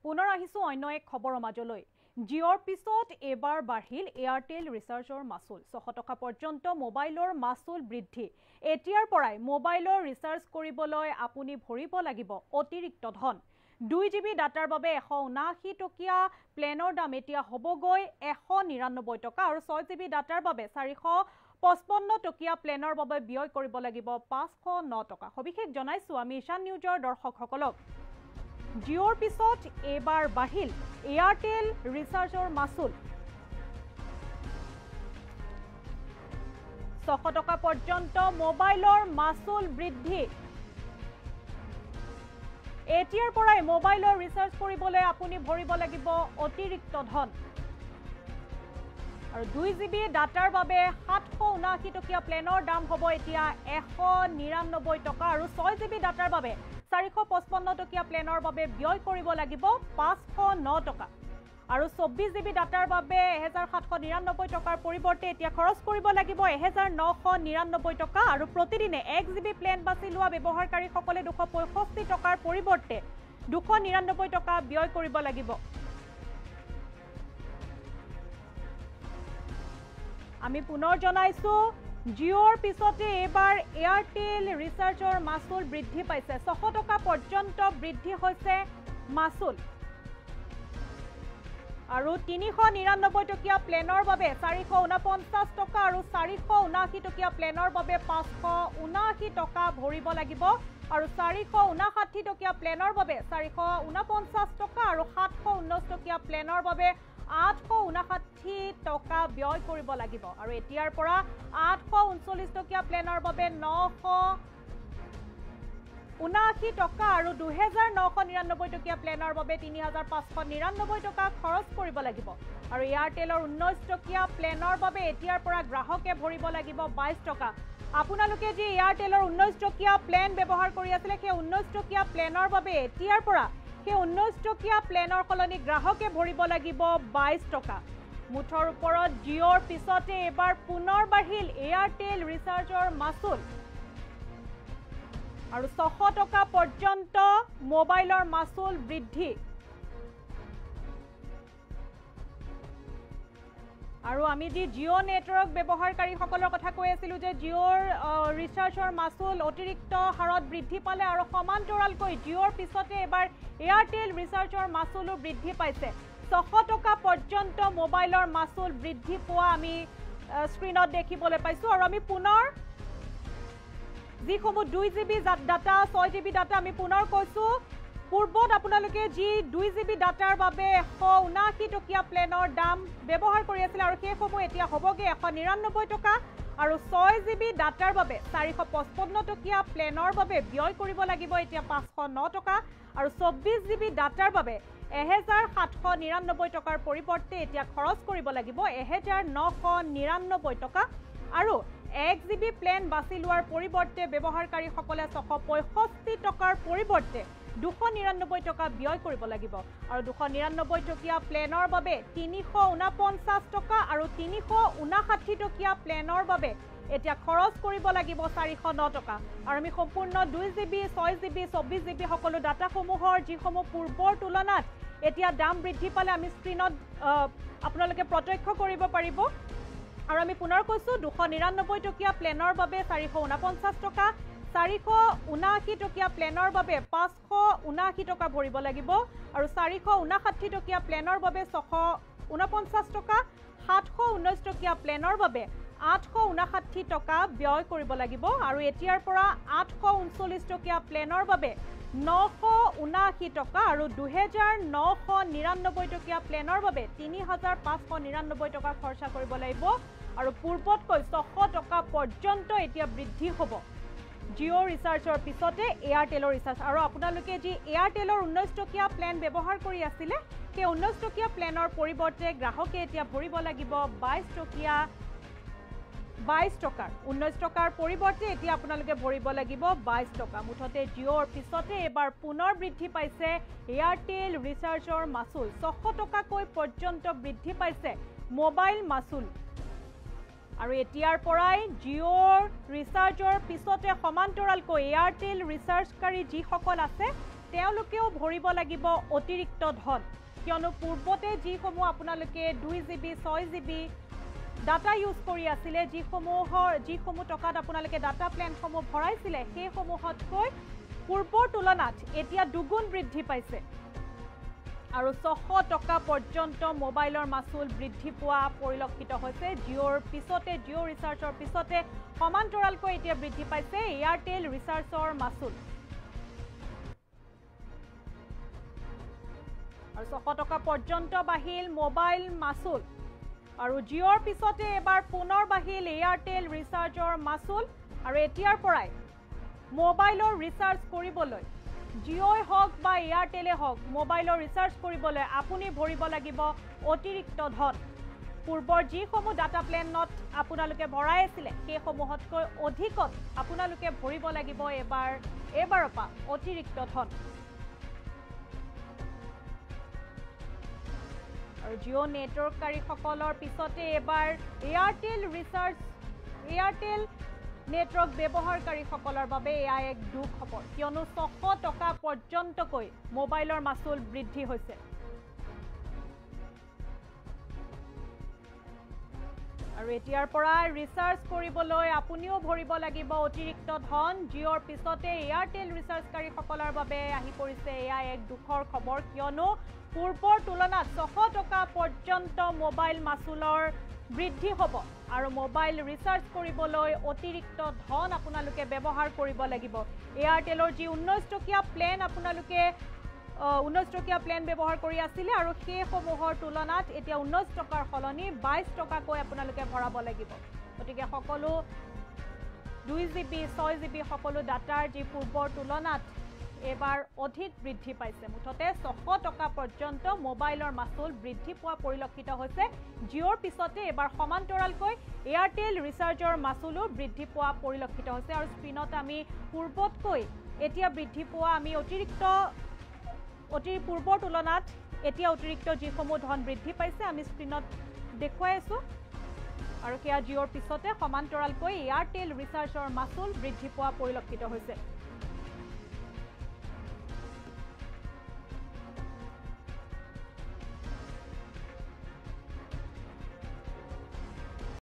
পুনৰ আহিছো অন্য এক খবৰৰ মাজলৈ জিঅ'ৰ পিছত এবাৰ বাঢ়িল এয়াৰটেল ৰিচাৰ্জৰ মাচুল 600 টকা পৰ্যন্ত মোবাইলৰ মাচুল বৃদ্ধি এতিয়াৰ পৰাই মোবাইলৰ ৰিচাৰ্জ কৰিবলৈ আপুনি ভৰিব লাগিব অতিৰিক্ত ধন 2 GB ডাটাৰ বাবে 179 টকীয়া প্লেনৰ দাম এতিয়া হ'বগৈ 199 টকা আৰু 6 GB ডাটাৰ বাবে 455 টকীয়া প্লেনৰ বাবে ব্যয় কৰিব লাগিব 509 টকা সবিশেষ জনাইছো আমি ঈশান নিউজৰ দৰ্শকসকলক জিঅ'ৰ পিছত এবাৰ বাঢ়িল এয়াৰটেল ৰিচাৰ্জৰ মাচুল 600 টকা পৰ্যন্ত মোবাইলৰ মাচুল বৃদ্ধি এতিয়াৰ পৰাই মোবাইলৰ ৰিচাৰ্জ কৰিবলৈ আপুনি ভৰিব লাগিব অতিৰিক্ত ধন আৰু 2 GB ডাটাৰ বাবে 779 টকীয়া প্লেনৰ দাম হ'ব এতিয়া 199 টকা আৰু 6 GB ডাটাৰ বাবে 455 টকীয়া প্লেনৰ বাবে ব্যয় কৰিব লাগিব 509 টকা আৰু 24 GB ডাটাৰ বাবে 1799 টকাৰ পৰিৱৰ্তে এতিয়া খৰচ কৰিব লাগিব 1999 টকা আৰু প্ৰতিদিনে 1 GB প্লেন বাছি লোৱা ব্যৱহাৰকাৰীসকলে 265 টকাৰ পৰিৱৰ্তে 299 টকা ব্যয় কৰিব লাগিব আমি পুনৰ জনাইছো জিঅ'ৰ পিছতে এবাৰ এয়াৰটেল ৰিচাৰ্জৰ মাচুল বৃদ্ধি পাইছে 600 টকা পৰ্যন্ত বৃদ্ধি হৈছে মাচুল আৰু 399 টকীয়া প্লেনৰ বাবে 449 টকা আৰু 479 টকীয়া প্লেনৰ বাবে 579 টকা ভৰিব লাগিব আৰু 459 টকীয়া প্লেনৰ বাবে 449 টকা আৰু 719 টকীয়া প্লেনৰ বাবে 859 টকা ব্যয় কৰিব লাগিব আৰু এতিয়াৰ পৰা 839 টকীয়া প্লেনৰ বাবে 979 টকা আৰু 2999 টকীয়া প্লেনৰ বাবে 3599 টকা খৰচ কৰিব লাগিব আৰু এয়াৰটেলৰ 19 টকীয়া প্লেনৰ বাবে এতিয়াৰ পৰা গ্ৰাহকে ভৰিব লাগিব 22 টকা আপোনালোকে যে এয়াৰটেলৰ 19 টকীয়া প্লেন ব্যৱহাৰ কৰি আছিল সেই 19 টকীয়া প্লেনৰ বাবে এতিয়াৰ পৰা সেই 19 টকীয়া প্লেনৰ কলনি গ্ৰাহকে ভৰিব লাগিব 22 টকা মুঠৰ ওপৰত জিঅ'ৰ পিছতে এবাৰ পুনৰ বাঢ়িল এয়াৰটেল ৰিচাৰ্জৰ মাচুল আৰু 600 টকা পৰ্যন্ত মোবাইলৰ মাচুল বৃদ্ধি আৰু আমি যি জিঅ' নেটৱৰ্ক ব্যৱহাৰকাৰীসকলৰ কথা কৈ আছিলোঁ যে জিঅ'ৰ ৰিচাৰ্জৰ মাচুল অতিৰিক্ত হাৰত বৃদ্ধি পালে আৰু সমান্তৰালকৈ জিঅ'ৰ পিছতে এবাৰ এয়াৰটেল ৰিচাৰ্জৰ মাচুলো বৃদ্ধি পাইছে 600 টকা পৰ্যন্ত মোবাইলৰ মাচুল বৃদ্ধি পোৱা আমি স্ক্ৰীনত দেখিবলৈ পাইছোঁ আৰু আমি পুনৰ যিসমূহ 2 GB ডাটা 6 GB ডাটা আমি পুনৰ কৈছোঁ পূৰ্বত আপোনালোকে যি 2 GB ডাটাৰ বাবে 179 টকীয়া প্লেনৰ দাম ব্যৱহাৰ কৰি আছিল আৰু সেইসমূহ এতিয়া হ'বগৈ 199 টকা আৰু 6 GB ডাটাৰ বাবে 455 টকীয়া প্লেনৰ বাবে ব্যয় কৰিব লাগিব এতিয়া 509 টকা আৰু 24 GB ডাটাৰ বাবে 1799 টকাৰ পৰিৱৰ্তে এতিয়া খৰচ কৰিব লাগিব 1999 টকা আৰু 1 GB প্লেন বাছি লোৱাৰ পৰিৱৰ্তে ব্যৱহাৰকাৰীসকলে 665 টকাৰ পৰিৱৰ্তে 299 টকা ব্যয় কৰিব লাগিব আৰু 299 টকীয়া প্লেনৰ বাবে 349 টকা আৰু 359 টকীয়া প্লেনৰ বাবে এতিয়া খৰচ কৰিব লাগিব 409 টকা আৰু আমি সম্পূৰ্ণ 2 GB 6 GB 24 GB সকলো ডাটাসমূহৰ যিসমূহ পূৰ্বৰ তুলনাত এতিয়া দাম বৃদ্ধি পালে আমি স্ক্ৰীনত আপোনালোকে প্ৰত্যক্ষ কৰিব পাৰিব আৰু আমি পুনৰ কৈছোঁ 299 টকীয়া প্লেনৰ বাবে 449 টকা 479 টকীয়া প্লেনৰ বাবে 579 টকা ভৰিব লাগিব আৰু 459 টকীয়া প্লেনৰ বাবে 649 টকা 719 টকীয়া প্লেনৰ বাবে 859 টকা ব্যয় কৰিব লাগিব আৰু এতিয়াৰ পৰা 839 টকীয়া প্লেনৰ বাবে 979 টকা আৰু 2999 টকীয়া প্লেনৰ বাবে 3599 টকা খৰচা কৰিব লাগিব আৰু পূৰ্বতকৈ 600 টকা পৰ্যন্ত এতিয়া বৃদ্ধি হ'ব জিঅ' ৰিচাৰ্জৰ পিছতে এয়াৰটেলৰ ৰিচাৰ্জ আৰু আপোনালোকে যি এয়াৰটেলৰ 19 টকীয়া প্লেন ব্যৱহাৰ কৰি আছিলে সেই 19 টকীয়া প্লেনৰ পৰিৱৰ্তে গ্ৰাহকে এতিয়া ভৰিব লাগিব 22 টকাৰ 19 টকাৰ পৰিৱৰ্তে এতিয়া আপোনালোকে ভৰিব লাগিব 22 টকা মুঠতে জিঅ'ৰ পিছতে এবাৰ পুনৰ বৃদ্ধি পাইছে এয়াৰটেল ৰিচাৰ্জৰ মাচুল 600 টকাকৈ পৰ্যন্ত বৃদ্ধি পাইছে মোবাইল মাচুল আৰু এতিয়াৰ পৰাই জিঅ'ৰ ৰিচাৰ্জৰ পিছতে সমান্তৰালকৈ এয়াৰটেল ৰিচাৰ্জকাৰী যিসকল আছে তেওঁলোকেও ভৰিব লাগিব অতিৰিক্ত ধন কিয়নো পূৰ্বতে যিসমূহ আপোনালোকে 2 GB 6 GB ডাটা ইউজ কৰি আছিলে যিসমূহ টকাত আপোনালোকে ডাটা প্লেনসমূহ ভৰাইছিলে সেইসমূহতকৈ পূৰ্বৰ তুলনাত এতিয়া দুগুণ বৃদ্ধি পাইছে আৰু 600 টকা পৰ্যন্ত মোবাইলৰ মাচুল বৃদ্ধি পোৱা পৰিলক্ষিত হৈছে জিঅ'ৰ পিছতে জিঅ' ৰিচাৰ্জৰ পিছতে সমান্তৰালকৈ এতিয়া বৃদ্ধি পাইছে এয়াৰটেল ৰিচাৰ্জৰ মাচুল আৰু 600 টকা পৰ্যন্ত বাঢ়িল মোবাইল মাচুল আৰু জিঅ'ৰ পিছতে এবাৰ পুনৰ বাঢ়িল এয়াৰটেল ৰিচাৰ্জৰ মাচুল আৰু এতিয়াৰ পৰাই মোবাইলৰ ৰিচাৰ্জ কৰিবলৈ জিঅ'ই হওক বা এয়াৰটেলে হওক মোবাইলৰ ৰিচাৰ্জ কৰিবলৈ আপুনি ভৰিব লাগিব অতিৰিক্ত ধন পূৰ্বৰ যিসমূহ ডাটা প্লেনত আপোনালোকে ভৰাই আছিলে সেইসমূহতকৈ অধিকত আপোনালোকে ভৰিব লাগিব এবাৰৰ পৰা অতিৰিক্ত ধন আৰু জিঅ' নেটৱৰ্ককাৰীসকলৰ পিছতে এবাৰ এয়াৰটেল নেটৱৰ্ক ব্যৱহাৰকাৰীসকলৰ বাবে এয়া এক দুখ খবৰ কিয়নো 600 টকা পৰ্যন্তকৈ মোবাইলৰ মাচুল বৃদ্ধি হৈছে আৰু এতিয়াৰ পৰা ৰিচাৰ্জ কৰিবলৈ আপুনিও ভৰিব লাগিব অতিৰিক্ত ধন জিঅ'ৰ পিছতে এয়াৰটেল ৰিচাৰ্জকাৰীসকলৰ বাবে আহি পৰিছে এয়া এক দুখৰ খবৰ কিয়নো পূৰ্বৰ তুলনাত 600 টকা পৰ্যন্ত মোবাইল মাচুলৰ বৃদ্ধি হ'ব আৰু মোবাইল ৰিচাৰ্জ কৰিবলৈ অতিৰিক্ত ধন আপোনালোকে ব্যৱহাৰ কৰিব লাগিব এয়াৰটেলৰ যি 19 টকীয়া প্লেন আপোনালোকে 19 টকীয়া প্লেন ব্যৱহাৰ কৰি আছিলে আৰু সেইসমূহৰ তুলনাত এতিয়া 19 টকাৰ সলনি 22 টকাকৈ আপোনালোকে ভৰাব লাগিব গতিকে সকলো 2 GB 6 GB সকলো ডাটাৰ যি পূৰ্বৰ তুলনাত এবাৰ অধিক বৃদ্ধি পাইছে মুঠতে 600 টকা পৰ্যন্ত মোবাইলৰ মাচুল বৃদ্ধি পোৱা পৰিলক্ষিত হৈছে জিঅ'ৰ পিছতে এবাৰ সমান্তৰালকৈ এয়াৰটেল ৰিচাৰ্জৰ মাচুলো বৃদ্ধি পোৱা পৰিলক্ষিত হৈছে আৰু স্ক্ৰীনত আমি পূৰ্বতকৈ এতিয়া বৃদ্ধি পোৱা আমি পূৰ্বৰ তুলনাত এতিয়া অতিৰিক্ত যিসমূহ ধন বৃদ্ধি পাইছে আমি স্ক্ৰীনত দেখুৱাই আছো আৰু সেয়া জিঅ'ৰ পিছতে সমান্তৰালকৈ এয়াৰটেল ৰিচাৰ্জৰ মাচুল বৃদ্ধি পোৱা পৰিলক্ষিত হৈছে